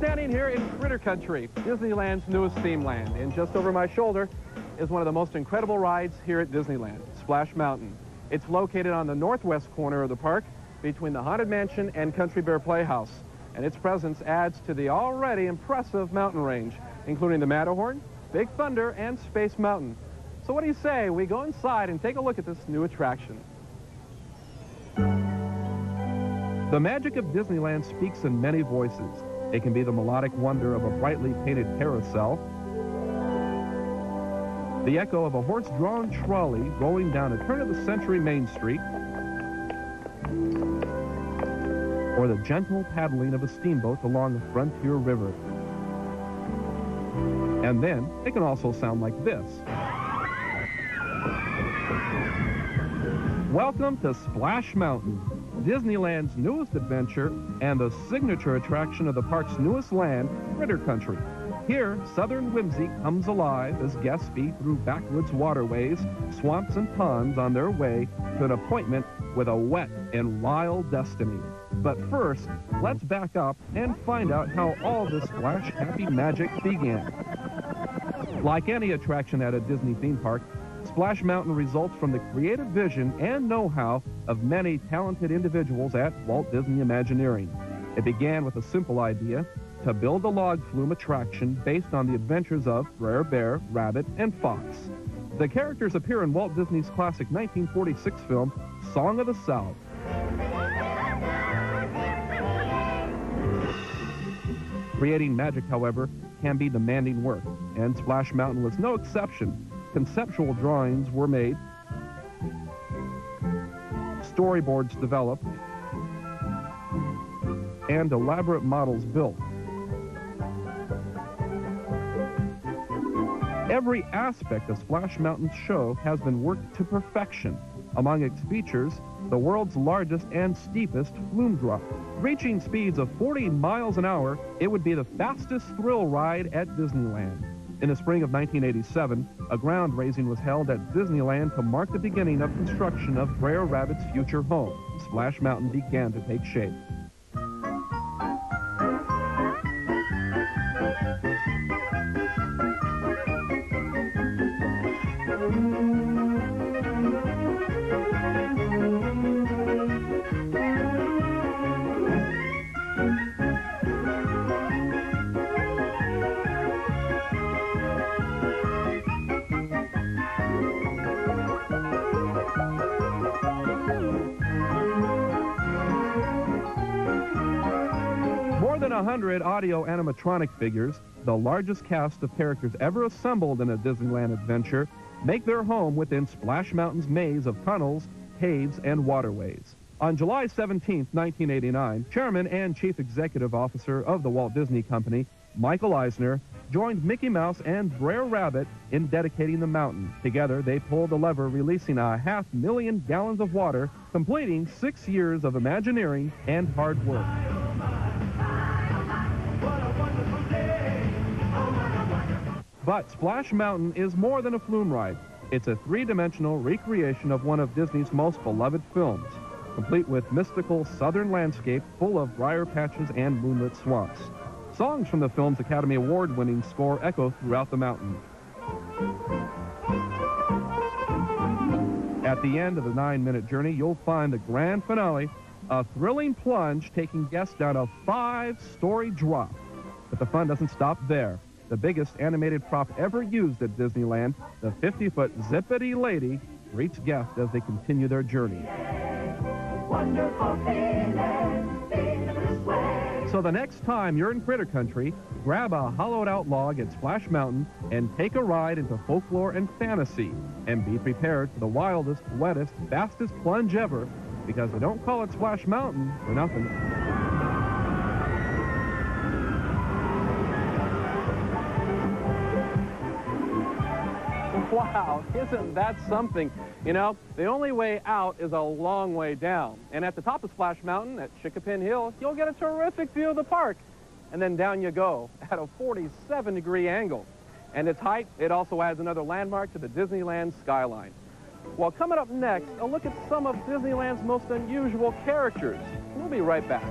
standing here in Critter Country, Disneyland's newest theme land, and just over my shoulder is one of the most incredible rides here at Disneyland, Splash Mountain. It's located on the northwest corner of the park between the Haunted Mansion and Country Bear Playhouse, and its presence adds to the already impressive mountain range, including the Matterhorn, Big Thunder, and Space Mountain. So what do you say we go inside and take a look at this new attraction? The magic of Disneyland speaks in many voices. It can be the melodic wonder of a brightly painted carousel, the echo of a horse-drawn trolley rolling down a turn-of-the-century Main Street, or the gentle paddling of a steamboat along the Frontier River. And then, it can also sound like this. Welcome to Splash Mountain, Disneyland's newest adventure and the signature attraction of the park's newest land, Critter Country. Here, Southern whimsy comes alive as guests speed through backwoods waterways, swamps, and ponds on their way to an appointment with a wet and wild destiny. But first, let's back up and find out how all this splash happy magic began. Like any attraction at a Disney theme park, Splash Mountain results from the creative vision and know-how of many talented individuals at Walt Disney Imagineering. It began with a simple idea to build a log flume attraction based on the adventures of Brer Bear, Rabbit, and Fox. The characters appear in Walt Disney's classic 1946 film, Song of the South. Creating magic, however, can be demanding work, and Splash Mountain was no exception. Conceptual drawings were made, storyboards developed, and elaborate models built. Every aspect of Splash Mountain's show has been worked to perfection. Among its features, the world's largest and steepest flume drop. Reaching speeds of 40 miles an hour, it would be the fastest thrill ride at Disneyland. In the spring of 1987, a ground raising was held at Disneyland to mark the beginning of construction of Brer Rabbit's future home. Splash Mountain began to take shape. More than 100 audio animatronic figures, the largest cast of characters ever assembled in a Disneyland adventure, make their home within Splash Mountain's maze of tunnels, caves, and waterways. On July 17, 1989, Chairman and Chief Executive Officer of the Walt Disney Company, Michael Eisner, joined Mickey Mouse and Brer Rabbit in dedicating the mountain. Together, they pulled the lever, releasing 500,000 gallons of water, completing 6 years of Imagineering and hard work. But Splash Mountain is more than a flume ride. It's a three-dimensional recreation of one of Disney's most beloved films, complete with mystical southern landscape full of briar patches and moonlit swamps. Songs from the film's Academy Award-winning score echo throughout the mountain. At the end of the 9-minute journey, you'll find the grand finale, a thrilling plunge taking guests down a 5-story drop. But the fun doesn't stop there. The biggest animated prop ever used at Disneyland, the 50-foot Zippity Lady, greets guests as they continue their journey. Wonderful feeling, this way. So the next time you're in Critter Country, grab a hollowed-out log at Splash Mountain and take a ride into folklore and fantasy. And be prepared for the wildest, wettest, fastest plunge ever, because they don't call it Splash Mountain for nothing. Wow, isn't that something? You know, the only way out is a long way down. And at the top of Splash Mountain, at Chickapin Hill, you'll get a terrific view of the park. And then down you go at a 47-degree angle. And its height, it also adds another landmark to the Disneyland skyline. Well, coming up next, a look at some of Disneyland's most unusual characters. We'll be right back.